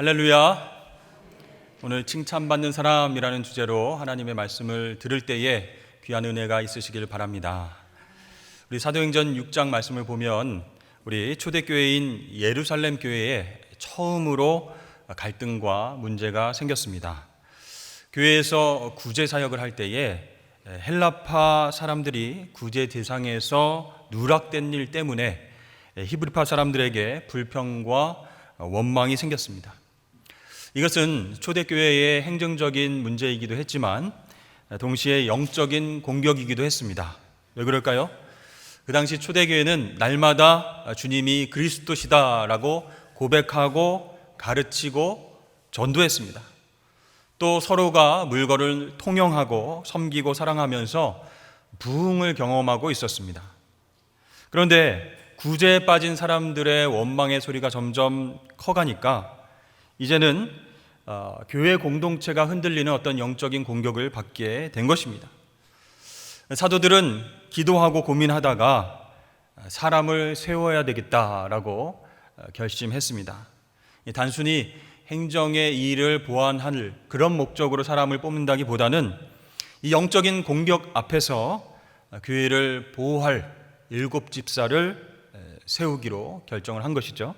할렐루야. 오늘 칭찬받는 사람이라는 주제로 하나님의 말씀을 들을 때에 귀한 은혜가 있으시길 바랍니다. 우리 사도행전 6장 말씀을 보면 우리 초대교회인 예루살렘 교회에 처음으로 갈등과 문제가 생겼습니다. 교회에서 구제 사역을 할 때에 헬라파 사람들이 구제 대상에서 누락된 일 때문에 히브리파 사람들에게 불평과 원망이 생겼습니다. 이것은 초대교회의 행정적인 문제이기도 했지만 동시에 영적인 공격이기도 했습니다. 왜 그럴까요? 그 당시 초대교회는 날마다 주님이 그리스도시다라고 고백하고 가르치고 전도했습니다. 또 서로가 물건을 통용하고 섬기고 사랑하면서 부흥을 경험하고 있었습니다. 그런데 구제에 빠진 사람들의 원망의 소리가 점점 커가니까 이제는 교회 공동체가 흔들리는 어떤 영적인 공격을 받게 된 것입니다. 사도들은 기도하고 고민하다가 사람을 세워야 되겠다라고 결심했습니다. 단순히 행정의 일을 보완할 그런 목적으로 사람을 뽑는다기보다는 이 영적인 공격 앞에서 교회를 보호할 7집사를 세우기로 결정을 한 것이죠.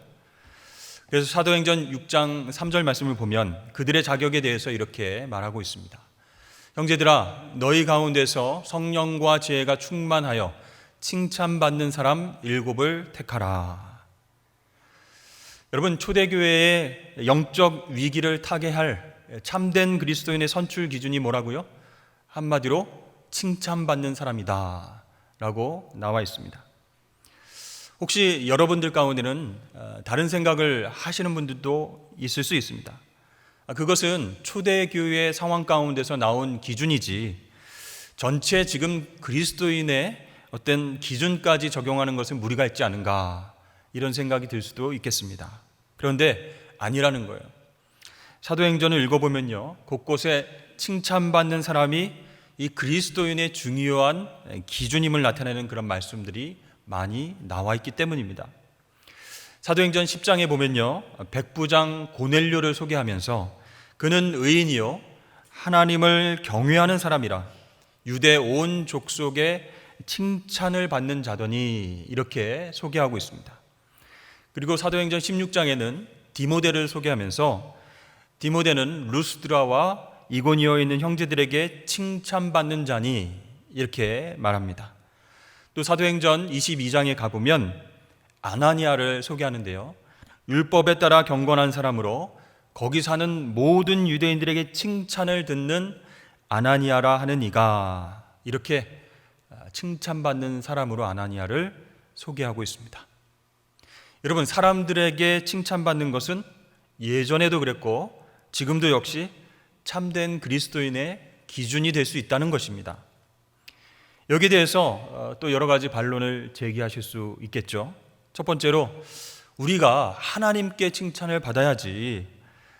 그래서 사도행전 6장 3절 말씀을 보면 그들의 자격에 대해서 이렇게 말하고 있습니다. 형제들아, 너희 가운데서 성령과 지혜가 충만하여 칭찬받는 사람 7을 택하라. 여러분, 초대교회의 영적 위기를 타개할 참된 그리스도인의 선출 기준이 뭐라고요? 한마디로 칭찬받는 사람이다 라고 나와 있습니다. 혹시 여러분들 가운데는 다른 생각을 하시는 분들도 있을 수 있습니다. 그것은 초대교회의 상황 가운데서 나온 기준이지 전체 지금 그리스도인의 어떤 기준까지 적용하는 것은 무리가 있지 않은가, 이런 생각이 들 수도 있겠습니다. 그런데 아니라는 거예요. 사도행전을 읽어보면요, 곳곳에 칭찬받는 사람이 이 그리스도인의 중요한 기준임을 나타내는 그런 말씀들이 많이 나와 있기 때문입니다. 사도행전 10장에 보면요, 백부장 고넬료를 소개하면서 그는 의인이요 하나님을 경외하는 사람이라 유대 온 족속에 칭찬을 받는 자더니, 이렇게 소개하고 있습니다. 그리고 사도행전 16장에는 디모데를 소개하면서 디모데는 루스드라와 이고니어에 있는 형제들에게 칭찬받는 자니, 이렇게 말합니다. 또 사도행전 22장에 가보면 아나니아를 소개하는데요, 율법에 따라 경건한 사람으로 거기 사는 모든 유대인들에게 칭찬을 듣는 아나니아라 하는 이가, 이렇게 칭찬받는 사람으로 아나니아를 소개하고 있습니다. 여러분, 사람들에게 칭찬받는 것은 예전에도 그랬고 지금도 역시 참된 그리스도인의 기준이 될 수 있다는 것입니다. 여기에 대해서 또 여러 가지 반론을 제기하실 수 있겠죠. 첫 번째로, 우리가 하나님께 칭찬을 받아야지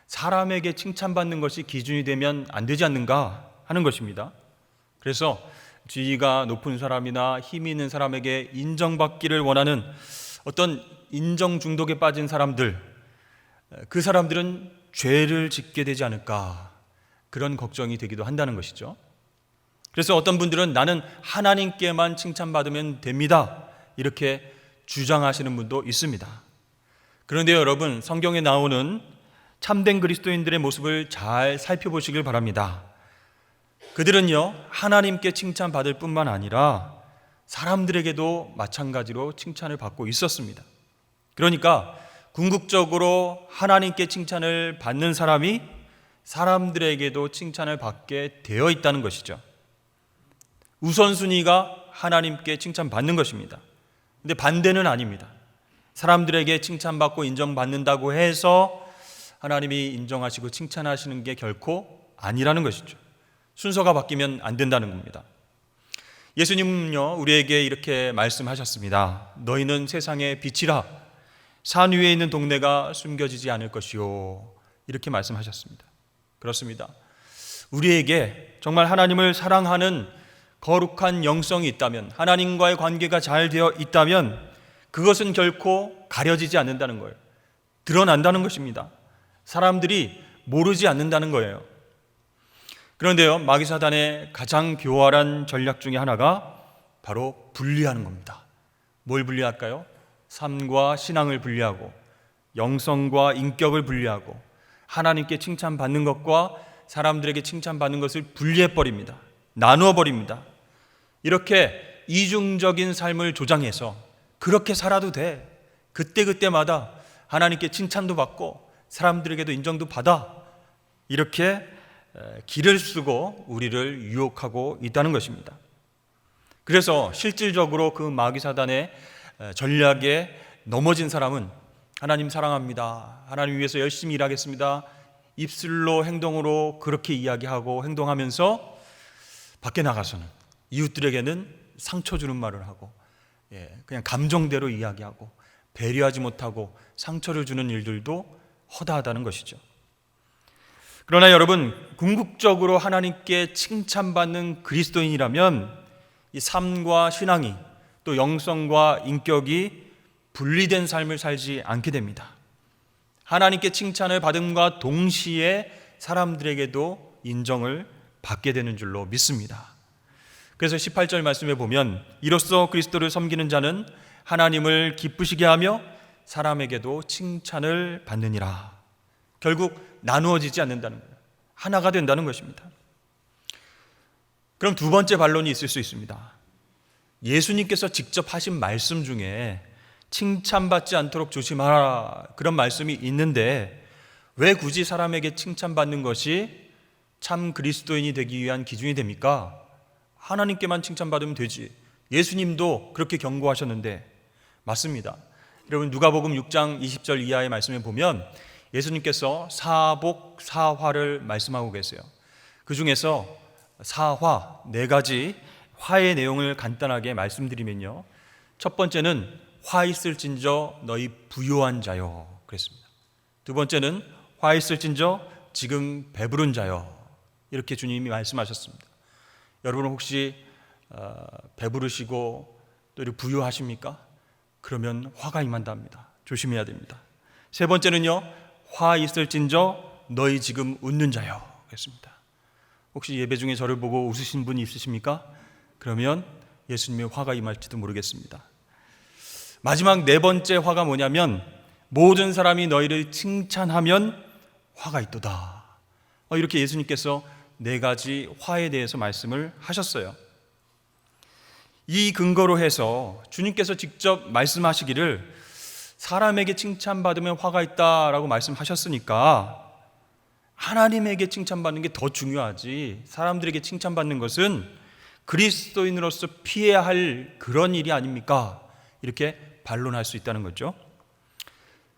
사람에게 칭찬받는 것이 기준이 되면 안 되지 않는가 하는 것입니다. 그래서 지위가 높은 사람이나 힘이 있는 사람에게 인정받기를 원하는 어떤 인정 중독에 빠진 사람들, 그 사람들은 죄를 짓게 되지 않을까, 그런 걱정이 되기도 한다는 것이죠. 그래서 어떤 분들은 나는 하나님께만 칭찬받으면 됩니다, 이렇게 주장하시는 분도 있습니다. 그런데 여러분, 성경에 나오는 참된 그리스도인들의 모습을 잘 살펴보시길 바랍니다. 그들은요, 하나님께 칭찬받을 뿐만 아니라 사람들에게도 마찬가지로 칭찬을 받고 있었습니다. 그러니까 궁극적으로 하나님께 칭찬을 받는 사람이 사람들에게도 칭찬을 받게 되어 있다는 것이죠. 우선순위가 하나님께 칭찬받는 것입니다. 근데 반대는 아닙니다. 사람들에게 칭찬받고 인정받는다고 해서 하나님이 인정하시고 칭찬하시는 게 결코 아니라는 것이죠. 순서가 바뀌면 안 된다는 겁니다. 예수님은요, 우리에게 이렇게 말씀하셨습니다. 너희는 세상의 빛이라. 산 위에 있는 동네가 숨겨지지 않을 것이요, 이렇게 말씀하셨습니다. 그렇습니다. 우리에게 정말 하나님을 사랑하는 거룩한 영성이 있다면, 하나님과의 관계가 잘 되어 있다면 그것은 결코 가려지지 않는다는 거예요. 드러난다는 것입니다. 사람들이 모르지 않는다는 거예요. 그런데요, 마귀 사단의 가장 교활한 전략 중에 하나가 바로 분리하는 겁니다. 뭘 분리할까요? 삶과 신앙을 분리하고, 영성과 인격을 분리하고, 하나님께 칭찬받는 것과 사람들에게 칭찬받는 것을 분리해버립니다. 나누어버립니다. 이렇게 이중적인 삶을 조장해서 그렇게 살아도 돼. 그때그때마다 하나님께 칭찬도 받고 사람들에게도 인정도 받아. 이렇게 길을 쓰고 우리를 유혹하고 있다는 것입니다. 그래서 실질적으로 그 마귀 사단의 전략에 넘어진 사람은 하나님 사랑합니다, 하나님 위해서 열심히 일하겠습니다, 입술로 행동으로 그렇게 이야기하고 행동하면서 밖에 나가서는 이웃들에게는 상처 주는 말을 하고, 그냥 감정대로 이야기하고 배려하지 못하고 상처를 주는 일들도 허다하다는 것이죠. 그러나 여러분, 궁극적으로 하나님께 칭찬받는 그리스도인이라면 이 삶과 신앙이, 또 영성과 인격이 분리된 삶을 살지 않게 됩니다. 하나님께 칭찬을 받음과 동시에 사람들에게도 인정을 받게 되는 줄로 믿습니다. 그래서 18절 말씀에 보면 이로써 그리스도를 섬기는 자는 하나님을 기쁘시게 하며 사람에게도 칭찬을 받느니라. 결국 나누어지지 않는다는 거예요. 하나가 된다는 것입니다. 그럼 두 번째 반론이 있을 수 있습니다. 예수님께서 직접 하신 말씀 중에 칭찬받지 않도록 조심하라, 그런 말씀이 있는데 왜 굳이 사람에게 칭찬받는 것이 참 그리스도인이 되기 위한 기준이 됩니까? 하나님께만 칭찬받으면 되지. 예수님도 그렇게 경고하셨는데. 맞습니다. 여러분, 누가복음 6장 20절 이하의 말씀에 보면 예수님께서 사복 사화를 말씀하고 계세요. 그 중에서 사화, 4가지 화의 내용을 간단하게 말씀드리면요, 첫 번째는 화 있을진저 너희 부요한 자여 그랬습니다. 두 번째는 화 있을진저 지금 배부른 자여, 이렇게 주님이 말씀하셨습니다. 여러분은 혹시 배부르시고 또 이렇게 부유하십니까? 그러면 화가 임한답니다. 조심해야 됩니다. 세 번째는요, 화 있을진저 너희 지금 웃는 자여 그랬습니다. 혹시 예배 중에 저를 보고 웃으신 분이 있으십니까? 그러면 예수님의 화가 임할지도 모르겠습니다. 마지막 4번째 화가 뭐냐면 모든 사람이 너희를 칭찬하면 화가 있도다. 이렇게 예수님께서 4가지 화에 대해서 말씀을 하셨어요. 이 근거로 해서 주님께서 직접 말씀하시기를 사람에게 칭찬받으면 화가 있다라고 말씀하셨으니까 하나님에게 칭찬받는 게 더 중요하지, 사람들에게 칭찬받는 것은 그리스도인으로서 피해야 할 그런 일이 아닙니까? 이렇게 반론할 수 있다는 거죠.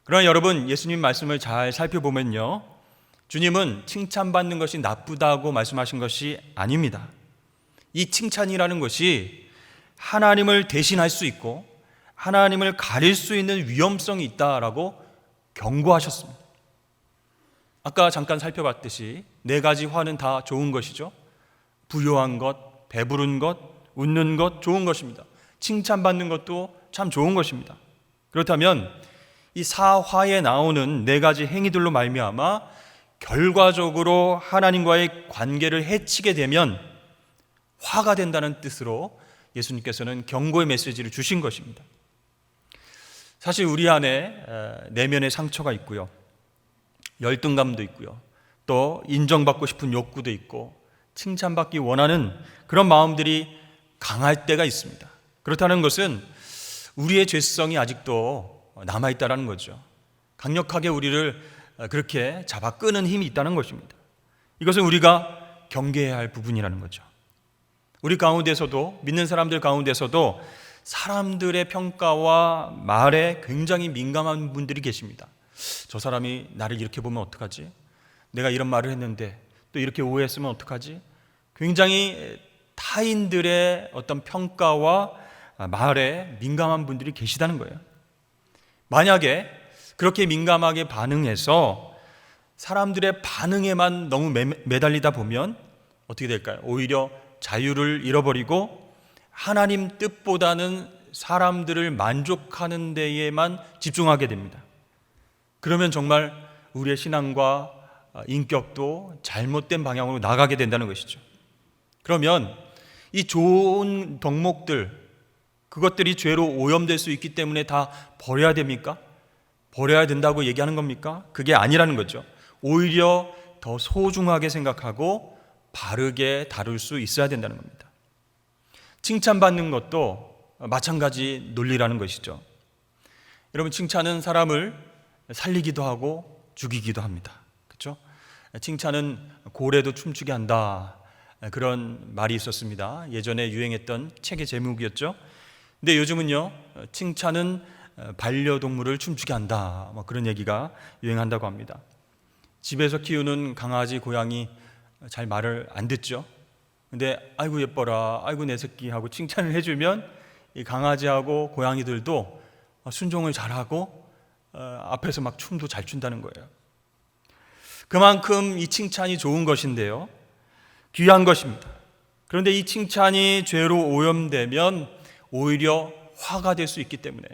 그러나 여러분, 예수님 말씀을 잘 살펴보면요, 주님은 칭찬받는 것이 나쁘다고 말씀하신 것이 아닙니다. 이 칭찬이라는 것이 하나님을 대신할 수 있고 하나님을 가릴 수 있는 위험성이 있다라고 경고하셨습니다. 아까 잠깐 살펴봤듯이 4가지 화는 다 좋은 것이죠. 부요한 것, 배부른 것, 웃는 것 좋은 것입니다. 칭찬받는 것도 참 좋은 것입니다. 그렇다면 이 사화에 나오는 4가지 행위들로 말미암아 결과적으로 하나님과의 관계를 해치게 되면 화가 된다는 뜻으로 예수님께서는 경고의 메시지를 주신 것입니다. 사실 우리 안에 내면의 상처가 있고요, 열등감도 있고요, 또 인정받고 싶은 욕구도 있고 칭찬받기 원하는 그런 마음들이 강할 때가 있습니다. 그렇다는 것은 우리의 죄성이 아직도 남아있다는 거죠. 강력하게 우리를 그렇게 잡아 끄는 힘이 있다는 것입니다. 이것은 우리가 경계해야 할 부분이라는 거죠. 우리 가운데서도, 믿는 사람들 가운데서도 사람들의 평가와 말에 굉장히 민감한 분들이 계십니다. 저 사람이 나를 이렇게 보면 어떡하지? 내가 이런 말을 했는데 또 이렇게 오해했으면 어떡하지? 굉장히 타인들의 어떤 평가와 말에 민감한 분들이 계시다는 거예요. 만약에 그렇게 민감하게 반응해서 사람들의 반응에만 너무 매달리다 보면 어떻게 될까요? 오히려 자유를 잃어버리고 하나님 뜻보다는 사람들을 만족하는 데에만 집중하게 됩니다. 그러면 정말 우리의 신앙과 인격도 잘못된 방향으로 나가게 된다는 것이죠. 그러면 이 좋은 덕목들, 그것들이 죄로 오염될 수 있기 때문에 다 버려야 됩니까? 버려야 된다고 얘기하는 겁니까? 그게 아니라는 거죠. 오히려 더 소중하게 생각하고 바르게 다룰 수 있어야 된다는 겁니다. 칭찬받는 것도 마찬가지 논리라는 것이죠. 여러분, 칭찬은 사람을 살리기도 하고 죽이기도 합니다. 그렇죠? 칭찬은 고래도 춤추게 한다, 그런 말이 있었습니다. 예전에 유행했던 책의 제목이었죠. 근데 요즘은요, 칭찬은 반려동물을 춤추게 한다, 그런 얘기가 유행한다고 합니다. 집에서 키우는 강아지, 고양이 잘 말을 안 듣죠. 근데 아이고 예뻐라, 아이고 내 새끼 하고 칭찬을 해주면 이 강아지하고 고양이들도 순종을 잘하고 앞에서 막 춤도 잘 춘다는 거예요. 그만큼 이 칭찬이 좋은 것인데요, 귀한 것입니다. 그런데 이 칭찬이 죄로 오염되면 오히려 화가 될 수 있기 때문에,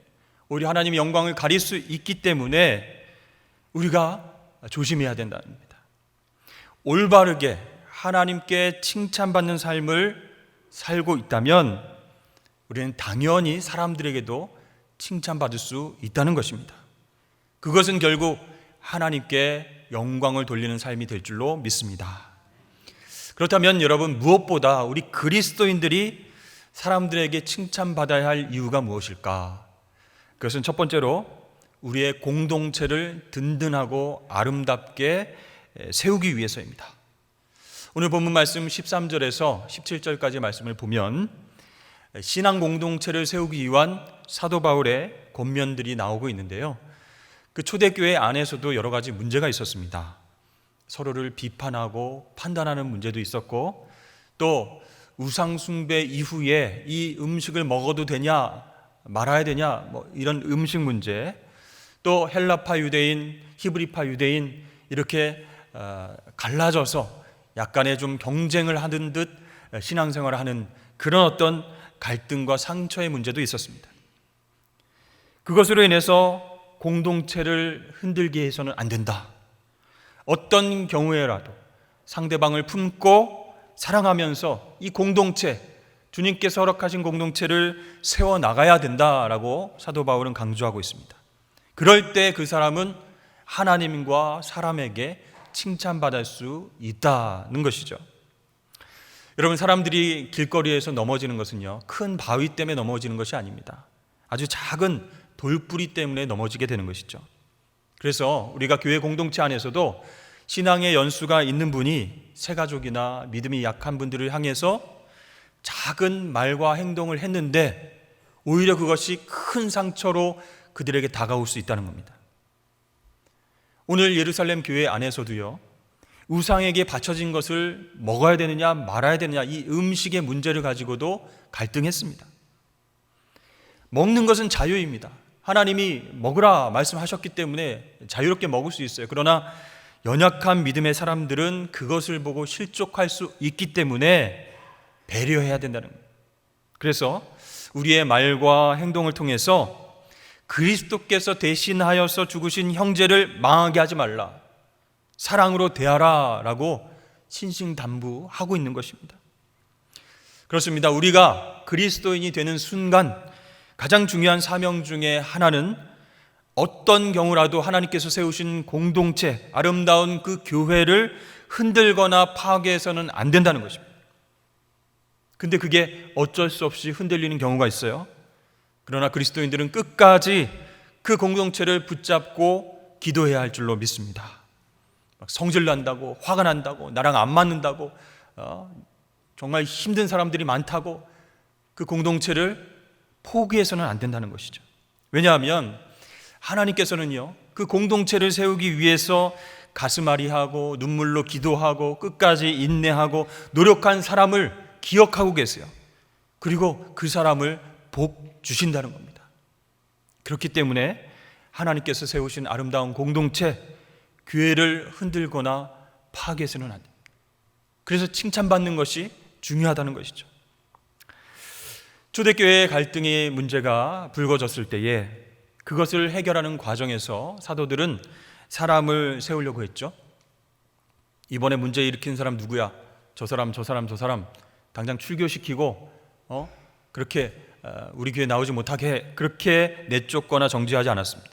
오히려 하나님의 영광을 가릴 수 있기 때문에 우리가 조심해야 된다는 겁니다. 올바르게 하나님께 칭찬받는 삶을 살고 있다면 우리는 당연히 사람들에게도 칭찬받을 수 있다는 것입니다. 그것은 결국 하나님께 영광을 돌리는 삶이 될 줄로 믿습니다. 그렇다면 여러분, 무엇보다 우리 그리스도인들이 사람들에게 칭찬받아야 할 이유가 무엇일까? 그것은 첫 번째로 우리의 공동체를 든든하고 아름답게 세우기 위해서입니다. 오늘 본문 말씀 13절에서 17절까지 말씀을 보면 신앙 공동체를 세우기 위한 사도 바울의 권면들이 나오고 있는데요, 그 초대교회 안에서도 여러 가지 문제가 있었습니다. 서로를 비판하고 판단하는 문제도 있었고, 또 우상 숭배 이후에 이 음식을 먹어도 되냐 말아야 되냐, 이런 음식 문제, 또 헬라파 유대인, 히브리파 유대인, 이렇게 갈라져서 약간의 좀 경쟁을 하는 듯 신앙생활을 하는 그런 어떤 갈등과 상처의 문제도 있었습니다. 그것으로 인해서 공동체를 흔들게 해서는 안 된다. 어떤 경우에라도 상대방을 품고 사랑하면서 이 공동체, 주님께서 허락하신 공동체를 세워나가야 된다라고 사도 바울은 강조하고 있습니다. 그럴 때 그 사람은 하나님과 사람에게 칭찬받을 수 있다는 것이죠. 여러분, 사람들이 길거리에서 넘어지는 것은요, 큰 바위 때문에 넘어지는 것이 아닙니다. 아주 작은 돌뿌리 때문에 넘어지게 되는 것이죠. 그래서 우리가 교회 공동체 안에서도 신앙의 연수가 있는 분이 새가족이나 믿음이 약한 분들을 향해서 작은 말과 행동을 했는데 오히려 그것이 큰 상처로 그들에게 다가올 수 있다는 겁니다. 오늘 예루살렘 교회 안에서도요, 우상에게 바쳐진 것을 먹어야 되느냐 말아야 되느냐, 이 음식의 문제를 가지고도 갈등했습니다. 먹는 것은 자유입니다. 하나님이 먹으라 말씀하셨기 때문에 자유롭게 먹을 수 있어요. 그러나 연약한 믿음의 사람들은 그것을 보고 실족할 수 있기 때문에 배려해야 된다는 거예요. 그래서 우리의 말과 행동을 통해서 그리스도께서 대신하여서 죽으신 형제를 망하게 하지 말라, 사랑으로 대하라 라고 신신당부하고 있는 것입니다. 그렇습니다. 우리가 그리스도인이 되는 순간 가장 중요한 사명 중에 하나는 어떤 경우라도 하나님께서 세우신 공동체, 아름다운 그 교회를 흔들거나 파괴해서는 안 된다는 것입니다. 근데 그게 어쩔 수 없이 흔들리는 경우가 있어요. 그러나 그리스도인들은 끝까지 그 공동체를 붙잡고 기도해야 할 줄로 믿습니다. 성질 난다고, 화가 난다고, 나랑 안 맞는다고, 정말 힘든 사람들이 많다고 그 공동체를 포기해서는 안 된다는 것이죠. 왜냐하면 하나님께서는요, 그 공동체를 세우기 위해서 가슴앓이하고 눈물로 기도하고 끝까지 인내하고 노력한 사람을 기억하고 계세요. 그리고 그 사람을 복 주신다는 겁니다. 그렇기 때문에 하나님께서 세우신 아름다운 공동체, 교회를 흔들거나 파괴해서는 안 됩니다. 그래서 칭찬받는 것이 중요하다는 것이죠. 초대교회의 갈등의 문제가 불거졌을 때에 그것을 해결하는 과정에서 사도들은 사람을 세우려고 했죠. 이번에 문제 일으킨 사람 누구야? 저 사람 당장 출교시키고 그렇게 우리 교회 나오지 못하게 해. 그렇게 내쫓거나 정지하지 않았습니다.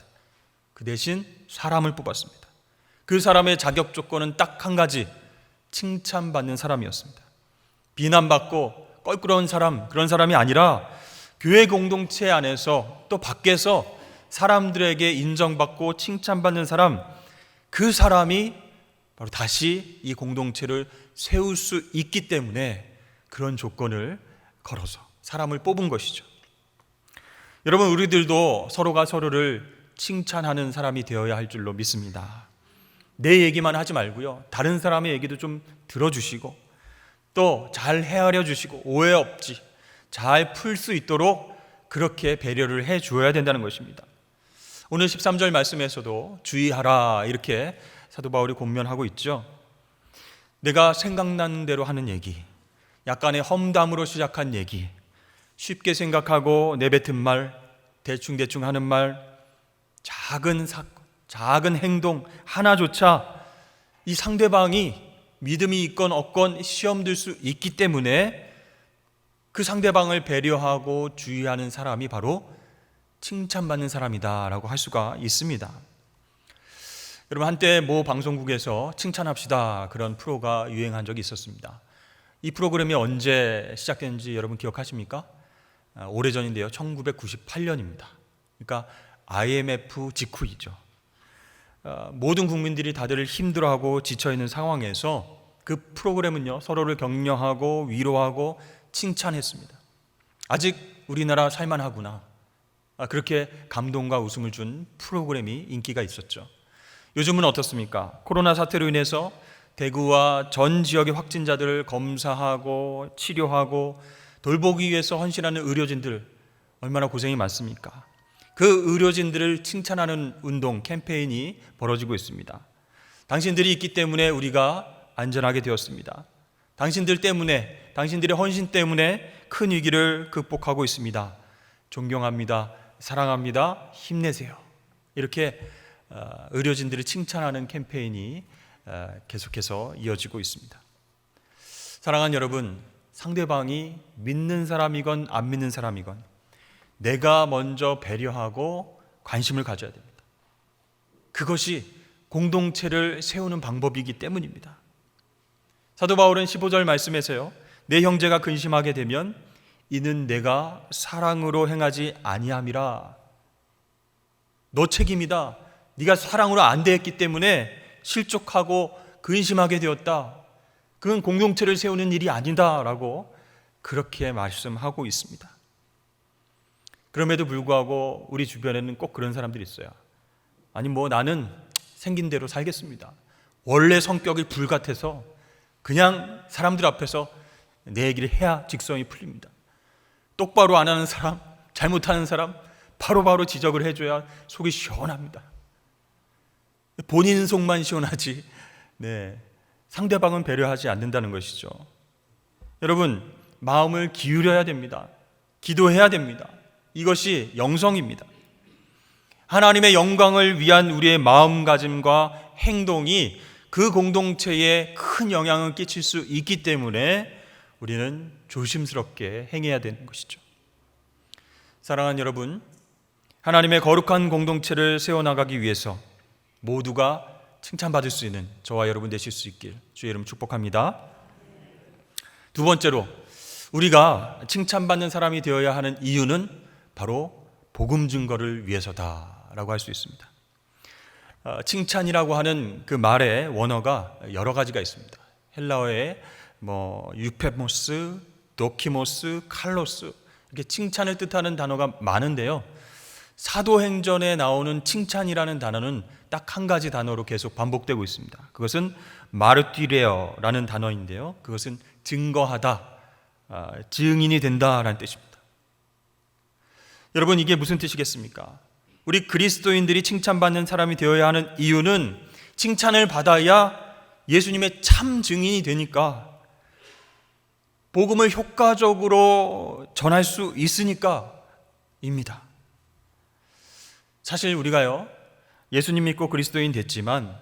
그 대신 사람을 뽑았습니다. 그 사람의 자격 조건은 딱 한 가지, 칭찬받는 사람이었습니다. 비난받고 껄끄러운 사람, 그런 사람이 아니라 교회 공동체 안에서 또 밖에서 사람들에게 인정받고 칭찬받는 사람, 그 사람이 바로 다시 이 공동체를 세울 수 있기 때문에 그런 조건을 걸어서 사람을 뽑은 것이죠. 여러분, 우리들도 서로가 서로를 칭찬하는 사람이 되어야 할 줄로 믿습니다. 내 얘기만 하지 말고요, 다른 사람의 얘기도 좀 들어주시고 또 잘 헤아려 주시고 오해 없이 잘 풀 수 있도록 그렇게 배려를 해 주어야 된다는 것입니다. 오늘 13절 말씀에서도 주의하라 이렇게 사도 바울이 권면하고 있죠. 내가 생각나는 대로 하는 얘기, 약간의 험담으로 시작한 얘기, 쉽게 생각하고 내뱉은 말, 대충 하는 말, 작은 사건, 작은 행동 하나조차 이 상대방이 믿음이 있건 없건 시험 들 수 있기 때문에 그 상대방을 배려하고 주의하는 사람이 바로 칭찬받는 사람이다라고 할 수가 있습니다. 여러분, 한때 모 방송국에서 칭찬합시다 그런 프로가 유행한 적이 있었습니다. 이 프로그램이 언제 시작된지 여러분 기억하십니까? 오래전인데요, 1998년입니다. 그러니까 IMF 직후이죠. 모든 국민들이 다들 힘들어하고 지쳐있는 상황에서 그 프로그램은요, 서로를 격려하고 위로하고 칭찬했습니다. 아직 우리나라 살만하구나, 그렇게 감동과 웃음을 준 프로그램이 인기가 있었죠. 요즘은 어떻습니까? 코로나 사태로 인해서 대구와 전 지역의 확진자들을 검사하고 치료하고 돌보기 위해서 헌신하는 의료진들 얼마나 고생이 많습니까? 그 의료진들을 칭찬하는 운동, 캠페인이 벌어지고 있습니다. 당신들이 있기 때문에 우리가 안전하게 되었습니다. 당신들 때문에, 당신들의 헌신 때문에 큰 위기를 극복하고 있습니다. 존경합니다. 사랑합니다. 힘내세요. 이렇게 의료진들을 칭찬하는 캠페인이 계속해서 이어지고 있습니다. 사랑하는 여러분, 상대방이 믿는 사람이건 안 믿는 사람이건 내가 먼저 배려하고 관심을 가져야 됩니다. 그것이 공동체를 세우는 방법이기 때문입니다. 사도 바울은 15절 말씀에서요, 내 형제가 근심하게 되면 이는 내가 사랑으로 행하지 아니함이라. 너 책임이다. 네가 사랑으로 안 대했기 때문에 실족하고 근심하게 되었다. 그건 공동체를 세우는 일이 아니다 라고 그렇게 말씀하고 있습니다. 그럼에도 불구하고 우리 주변에는 꼭 그런 사람들이 있어요. 아니 나는 생긴 대로 살겠습니다. 원래 성격이 불같아서 그냥 사람들 앞에서 내 얘기를 해야 직성이 풀립니다. 똑바로 안 하는 사람, 잘못하는 사람 바로바로 지적을 해줘야 속이 시원합니다. 본인 속만 시원하지 상대방은 배려하지 않는다는 것이죠. 여러분, 마음을 기울여야 됩니다. 기도해야 됩니다. 이것이 영성입니다. 하나님의 영광을 위한 우리의 마음가짐과 행동이 그 공동체에 큰 영향을 끼칠 수 있기 때문에 우리는 조심스럽게 행해야 되는 것이죠. 사랑하는 여러분, 하나님의 거룩한 공동체를 세워나가기 위해서 모두가 칭찬받을 수 있는 저와 여러분 되실 수 있길 주의 이름 축복합니다. 두 번째로, 우리가 칭찬받는 사람이 되어야 하는 이유는 바로 복음 증거를 위해서다라고 할 수 있습니다. 칭찬이라고 하는 그 말의 원어가 여러 가지가 있습니다. 헬라어에 유페모스, 도키모스, 칼로스, 이렇게 칭찬을 뜻하는 단어가 많은데요. 사도행전에 나오는 칭찬이라는 단어는 딱 한 가지 단어로 계속 반복되고 있습니다. 그것은 마르티레어라는 단어인데요. 그것은 증거하다, 증인이 된다라는 뜻입니다. 여러분, 이게 무슨 뜻이겠습니까? 우리 그리스도인들이 칭찬받는 사람이 되어야 하는 이유는 칭찬을 받아야 예수님의 참 증인이 되니까, 복음을 효과적으로 전할 수 있으니까입니다. 사실 우리가요, 예수님 믿고 그리스도인 됐지만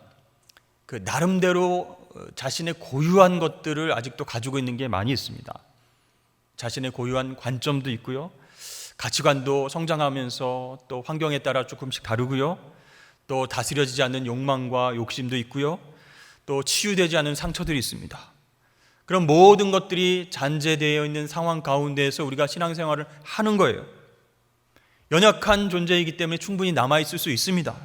그 나름대로 자신의 고유한 것들을 아직도 가지고 있는 게 많이 있습니다. 자신의 고유한 관점도 있고요. 가치관도 성장하면서 또 환경에 따라 조금씩 다르고요. 또 다스려지지 않는 욕망과 욕심도 있고요. 또 치유되지 않은 상처들이 있습니다. 그런 모든 것들이 잔재되어 있는 상황 가운데에서 우리가 신앙생활을 하는 거예요. 연약한 존재이기 때문에 충분히 남아있을 수 있습니다.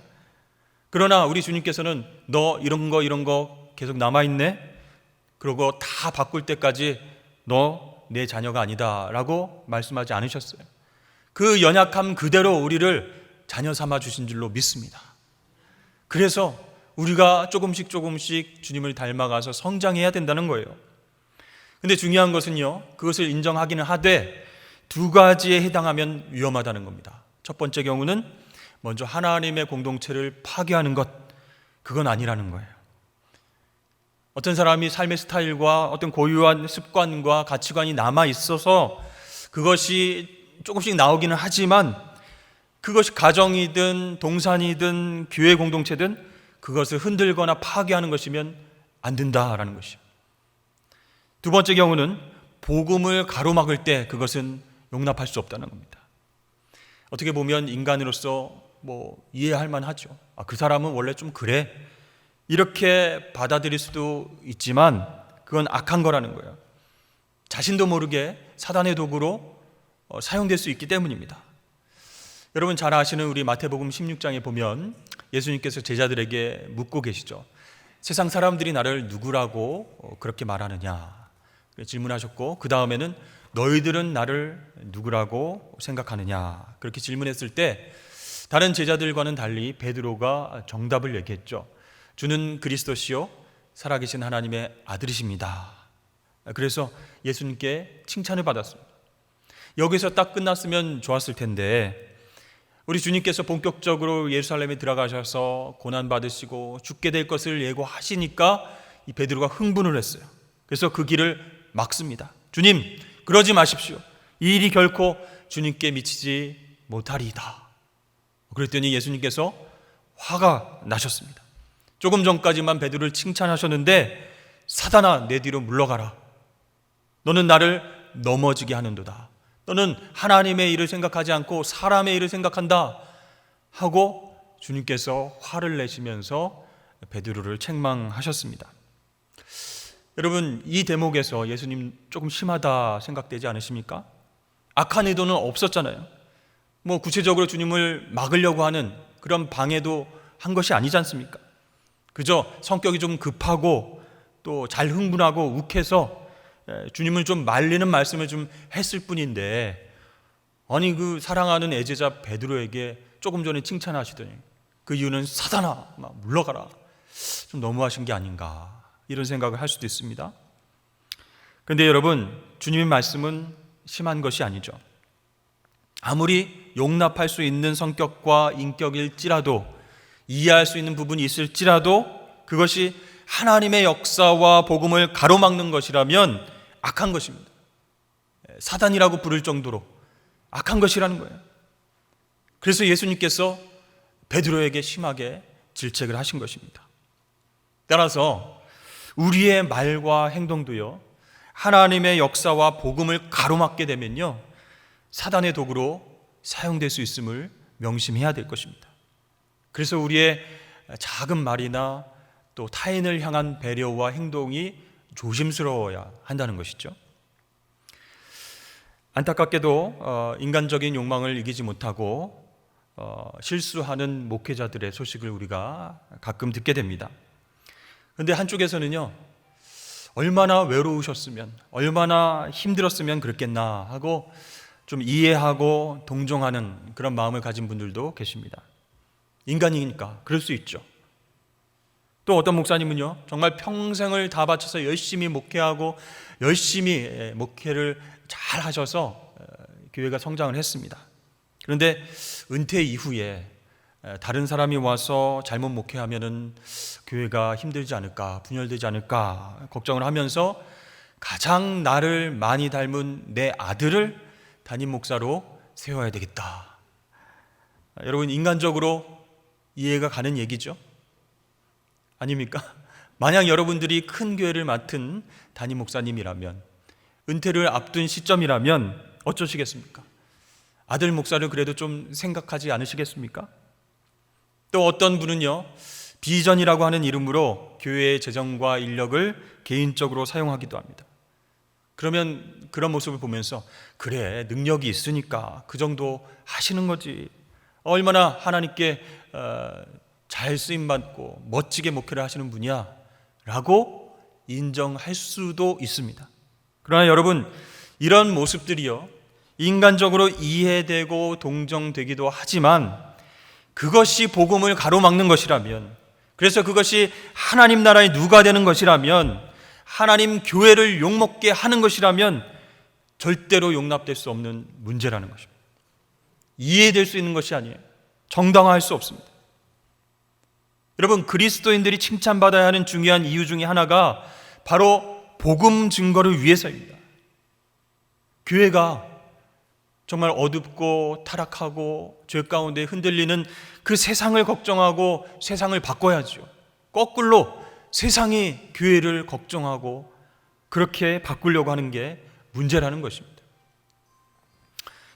그러나 우리 주님께서는 너 이런 거 계속 남아있네? 그러고 다 바꿀 때까지 너 내 자녀가 아니다 라고 말씀하지 않으셨어요. 그 연약함 그대로 우리를 자녀 삼아 주신 줄로 믿습니다. 그래서 우리가 조금씩 주님을 닮아가서 성장해야 된다는 거예요. 근데 중요한 것은요, 그것을 인정하기는 하되 두 가지에 해당하면 위험하다는 겁니다. 첫 번째 경우는 먼저 하나님의 공동체를 파괴하는 것, 그건 아니라는 거예요. 어떤 사람이 삶의 스타일과 어떤 고유한 습관과 가치관이 남아 있어서 그것이 조금씩 나오기는 하지만 그것이 가정이든 동산이든 교회 공동체든 그것을 흔들거나 파괴하는 것이면 안 된다라는 것이죠. 두 번째 경우는 복음을 가로막을 때 그것은 용납할 수 없다는 겁니다. 어떻게 보면 인간으로서 이해할 만하죠. 그 사람은 원래 좀 그래, 이렇게 받아들일 수도 있지만 그건 악한 거라는 거예요. 자신도 모르게 사단의 도구로 사용될 수 있기 때문입니다. 여러분 잘 아시는 우리 마태복음 16장에 보면 예수님께서 제자들에게 묻고 계시죠. 세상 사람들이 나를 누구라고 그렇게 말하느냐 질문하셨고, 그 다음에는 너희들은 나를 누구라고 생각하느냐 그렇게 질문했을 때 다른 제자들과는 달리 베드로가 정답을 얘기했죠. 주는 그리스도시요 살아계신 하나님의 아들이십니다. 그래서 예수님께 칭찬을 받았습니다. 여기서 딱 끝났으면 좋았을 텐데 우리 주님께서 본격적으로 예루살렘에 들어가셔서 고난받으시고 죽게 될 것을 예고하시니까 이 베드로가 흥분을 했어요. 그래서 그 길을 막습니다. 주님, 그러지 마십시오. 이 일이 결코 주님께 미치지 못하리이다. 그랬더니 예수님께서 화가 나셨습니다. 조금 전까지만 베드로를 칭찬하셨는데 사단아, 내 뒤로 물러가라. 너는 나를 넘어지게 하는도다. 너는 하나님의 일을 생각하지 않고 사람의 일을 생각한다 하고 주님께서 화를 내시면서 베드로를 책망하셨습니다. 여러분, 이 대목에서 예수님 조금 심하다 생각되지 않으십니까? 악한 의도는 없었잖아요. 구체적으로 주님을 막으려고 하는 그런 방해도 한 것이 아니지 않습니까? 그저 성격이 좀 급하고 또 잘 흥분하고 욱해서 주님을 좀 말리는 말씀을 좀 했을 뿐인데, 아니 그 사랑하는 애제자 베드로에게 조금 전에 칭찬하시더니 그 이유는 사단아 물러가라, 좀 너무하신 게 아닌가 이런 생각을 할 수도 있습니다. 그런데 여러분, 주님의 말씀은 심한 것이 아니죠. 아무리 용납할 수 있는 성격과 인격일지라도, 이해할 수 있는 부분이 있을지라도 그것이 하나님의 역사와 복음을 가로막는 것이라면 악한 것입니다. 사단이라고 부를 정도로 악한 것이라는 거예요. 그래서 예수님께서 베드로에게 심하게 질책을 하신 것입니다. 따라서 우리의 말과 행동도요, 하나님의 역사와 복음을 가로막게 되면요, 사단의 도구로 사용될 수 있음을 명심해야 될 것입니다. 그래서 우리의 작은 말이나 또 타인을 향한 배려와 행동이 조심스러워야 한다는 것이죠. 안타깝게도 인간적인 욕망을 이기지 못하고 실수하는 목회자들의 소식을 우리가 가끔 듣게 됩니다. 그런데 한쪽에서는요, 얼마나 외로우셨으면, 얼마나 힘들었으면 그랬겠나 하고 좀 이해하고 동정하는 그런 마음을 가진 분들도 계십니다. 인간이니까 그럴 수 있죠. 또 어떤 목사님은요, 정말 평생을 다 바쳐서 열심히 목회하고 열심히 목회를 잘 하셔서 교회가 성장을 했습니다. 그런데 은퇴 이후에 다른 사람이 와서 잘못 목회하면은 교회가 힘들지 않을까, 분열되지 않을까 걱정을 하면서 가장 나를 많이 닮은 내 아들을 담임 목사로 세워야 되겠다. 여러분, 인간적으로 이해가 가는 얘기죠? 아닙니까? 만약 여러분들이 큰 교회를 맡은 담임 목사님이라면, 은퇴를 앞둔 시점이라면 어쩌시겠습니까? 아들 목사를 그래도 좀 생각하지 않으시겠습니까? 또 어떤 분은요, 비전이라고 하는 이름으로 교회의 재정과 인력을 개인적으로 사용하기도 합니다. 그러면 그런 모습을 보면서 그래, 능력이 있으니까 그 정도 하시는 거지, 얼마나 하나님께 잘 쓰임받고 멋지게 목회를 하시는 분이야 라고 인정할 수도 있습니다. 그러나 여러분, 이런 모습들이요, 인간적으로 이해되고 동정되기도 하지만 그것이 복음을 가로막는 것이라면, 그래서 그것이 하나님 나라의 누가 되는 것이라면, 하나님 교회를 욕먹게 하는 것이라면 절대로 용납될 수 없는 문제라는 것입니다. 이해될 수 있는 것이 아니에요. 정당화할 수 없습니다. 여러분, 그리스도인들이 칭찬받아야 하는 중요한 이유 중에 하나가 바로 복음 증거를 위해서입니다. 교회가 정말 어둡고 타락하고 죄 가운데 흔들리는 그 세상을 걱정하고 세상을 바꿔야죠. 거꾸로 세상이 교회를 걱정하고 그렇게 바꾸려고 하는 게 문제라는 것입니다.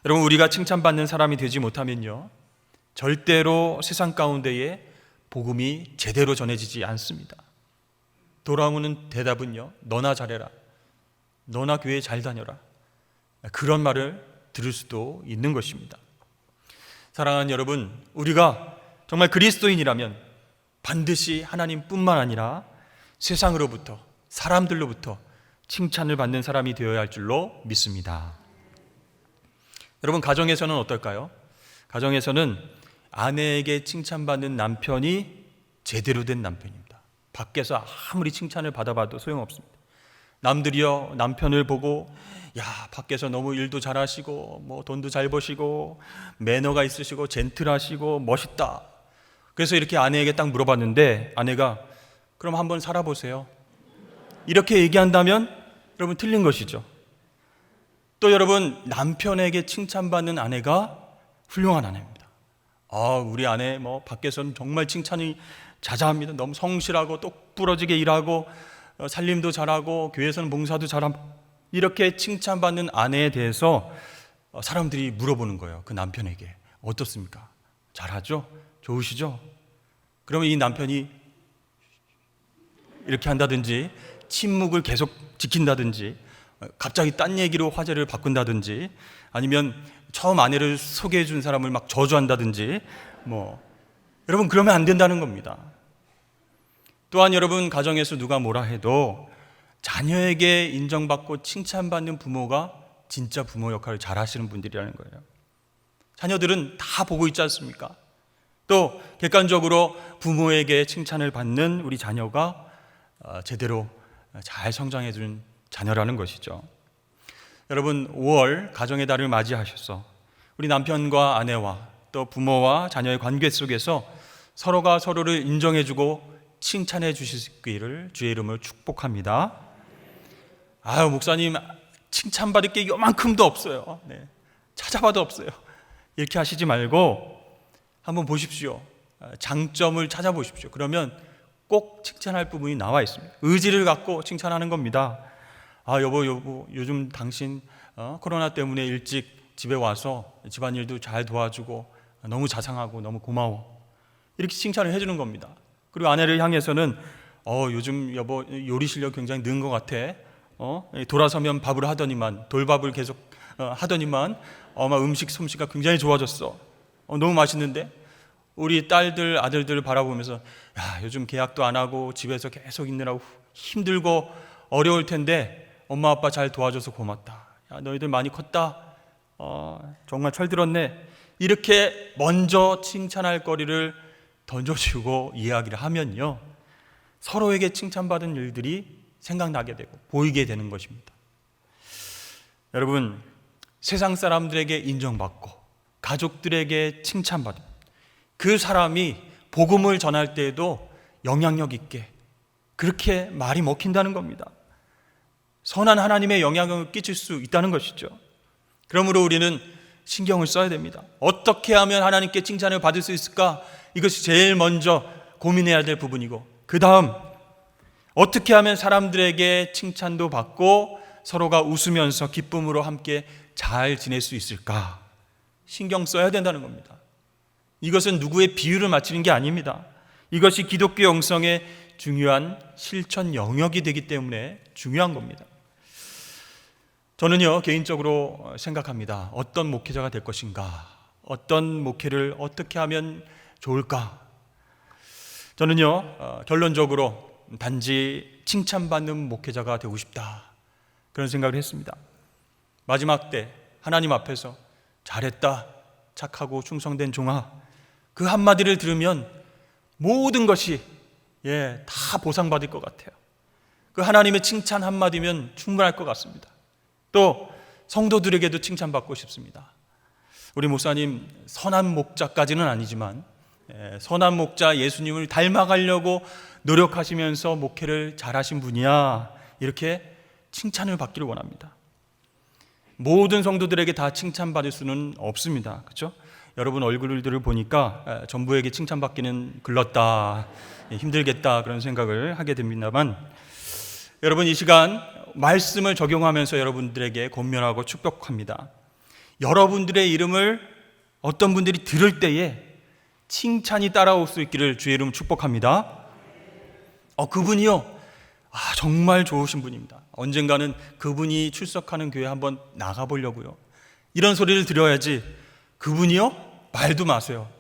여러분, 우리가 칭찬받는 사람이 되지 못하면요, 절대로 세상 가운데에 복음이 제대로 전해지지 않습니다. 돌아오는 대답은요, 너나 잘해라, 너나 교회 잘 다녀라, 그런 말을 들을 수도 있는 것입니다. 사랑하는 여러분, 우리가 정말 그리스도인이라면 반드시 하나님뿐만 아니라 세상으로부터, 사람들로부터 칭찬을 받는 사람이 되어야 할 줄로 믿습니다. 여러분, 가정에서는 어떨까요? 가정에서는 아내에게 칭찬받는 남편이 제대로 된 남편입니다. 밖에서 아무리 칭찬을 받아봐도 소용없습니다. 남들이요, 남편을 보고 야, 밖에서 너무 일도 잘하시고 뭐 돈도 잘 버시고 매너가 있으시고 젠틀하시고 멋있다. 그래서 이렇게 아내에게 딱 물어봤는데 아내가 그럼 한번 살아보세요, 이렇게 얘기한다면 여러분 틀린 것이죠. 또 여러분, 남편에게 칭찬받는 아내가 훌륭한 아내입니다. 우리 아내 뭐 밖에서는 정말 칭찬이 자자합니다. 너무 성실하고 똑부러지게 일하고 살림도 잘하고 교회에서는 봉사도 잘하고, 이렇게 칭찬받는 아내에 대해서 사람들이 물어보는 거예요. 그 남편에게 어떻습니까? 잘하죠? 좋으시죠? 그러면 이 남편이 이렇게 한다든지, 침묵을 계속 지킨다든지, 갑자기 딴 얘기로 화제를 바꾼다든지, 아니면 처음 아내를 소개해 준 사람을 막 저주한다든지, 여러분, 그러면 안 된다는 겁니다. 또한 여러분, 가정에서 누가 뭐라 해도 자녀에게 인정받고 칭찬받는 부모가 진짜 부모 역할을 잘 하시는 분들이라는 거예요. 자녀들은 다 보고 있지 않습니까? 또 객관적으로 부모에게 칭찬을 받는 우리 자녀가 제대로 잘 성장해 준 자녀라는 것이죠. 여러분, 5월 가정의 달을 맞이하셔서 우리 남편과 아내와 또 부모와 자녀의 관계 속에서 서로가 서로를 인정해주고 칭찬해 주시기를 주의 이름으로 축복합니다. 목사님, 칭찬받을 게 요만큼도 없어요. 찾아봐도 없어요. 이렇게 하시지 말고 한번 보십시오. 장점을 찾아보십시오. 그러면 꼭 칭찬할 부분이 나와 있습니다. 의지를 갖고 칭찬하는 겁니다. 여보, 요즘 당신 코로나 때문에 일찍 집에 와서 집안일도 잘 도와주고 너무 자상하고 너무 고마워. 이렇게 칭찬을 해주는 겁니다. 그리고 아내를 향해서는 요즘 여보 요리 실력 굉장히 는 것 같아. 돌아서면 밥을 하더니만, 돌밥을 계속 하더니만 엄마 음식 솜씨가 굉장히 좋아졌어. 너무 맛있는데? 우리 딸들, 아들들 바라보면서 야, 요즘 계약도 안 하고 집에서 계속 있느라고 힘들고 어려울 텐데 엄마 아빠 잘 도와줘서 고맙다. 야, 너희들 많이 컸다. 정말 철들었네. 이렇게 먼저 칭찬할 거리를 던져주고 이야기를 하면요, 서로에게 칭찬받은 일들이 생각나게 되고 보이게 되는 것입니다. 여러분, 세상 사람들에게 인정받고 가족들에게 칭찬받은 그 사람이 복음을 전할 때에도 영향력 있게 그렇게 말이 먹힌다는 겁니다. 선한 하나님의 영향을 끼칠 수 있다는 것이죠. 그러므로 우리는 신경을 써야 됩니다. 어떻게 하면 하나님께 칭찬을 받을 수 있을까? 이것이 제일 먼저 고민해야 될 부분이고, 그 다음 어떻게 하면 사람들에게 칭찬도 받고 서로가 웃으면서 기쁨으로 함께 잘 지낼 수 있을까 신경 써야 된다는 겁니다. 이것은 누구의 비유를 맞추는 게 아닙니다. 이것이 기독교 영성의 중요한 실천 영역이 되기 때문에 중요한 겁니다. 저는요, 개인적으로 생각합니다. 어떤 목회자가 될 것인가? 어떤 목회를 어떻게 하면 좋을까? 저는요, 결론적으로 단지 칭찬받는 목회자가 되고 싶다, 그런 생각을 했습니다. 마지막 때 하나님 앞에서 잘했다, 착하고 충성된 종아, 그 한마디를 들으면 모든 것이 다 보상받을 것 같아요. 그 하나님의 칭찬 한마디면 충분할 것 같습니다. 또 성도들에게도 칭찬받고 싶습니다. 우리 목사님 선한 목자까지는 아니지만 선한 목자 예수님을 닮아가려고 노력하시면서 목회를 잘하신 분이야, 이렇게 칭찬을 받기를 원합니다. 모든 성도들에게 다 칭찬받을 수는 없습니다. 그렇죠? 여러분 얼굴들을 보니까 전부에게 칭찬받기는 글렀다, 힘들겠다, 그런 생각을 하게 됩니다만, 여러분 이 시간 말씀을 적용하면서 여러분들에게 권면하고 축복합니다. 여러분들의 이름을 어떤 분들이 들을 때에 칭찬이 따라올 수 있기를 주의 이름 축복합니다. 그분이요, 정말 좋으신 분입니다. 언젠가는 그분이 출석하는 교회 한번 나가보려고요, 이런 소리를 들어야지. 그분이요? 말도 마세요.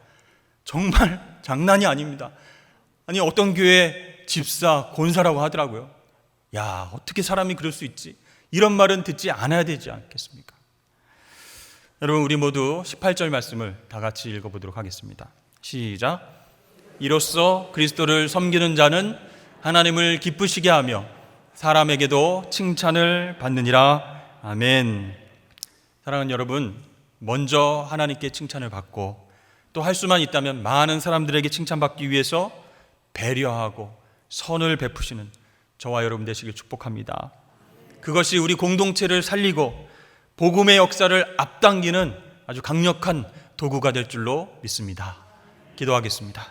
정말 장난이 아닙니다. 아니, 어떤 교회 집사, 권사라고 하더라고요. 야, 어떻게 사람이 그럴 수 있지? 이런 말은 듣지 않아야 되지 않겠습니까? 여러분, 우리 모두 18절 말씀을 다 같이 읽어보도록 하겠습니다. 시작. 이로써 그리스도를 섬기는 자는 하나님을 기쁘시게 하며 사람에게도 칭찬을 받느니라. 아멘. 사랑하는 여러분, 먼저 하나님께 칭찬을 받고 또 할 수만 있다면 많은 사람들에게 칭찬받기 위해서 배려하고 선을 베푸시는 저와 여러분 되시길 축복합니다. 그것이 우리 공동체를 살리고 복음의 역사를 앞당기는 아주 강력한 도구가 될 줄로 믿습니다. 기도하겠습니다.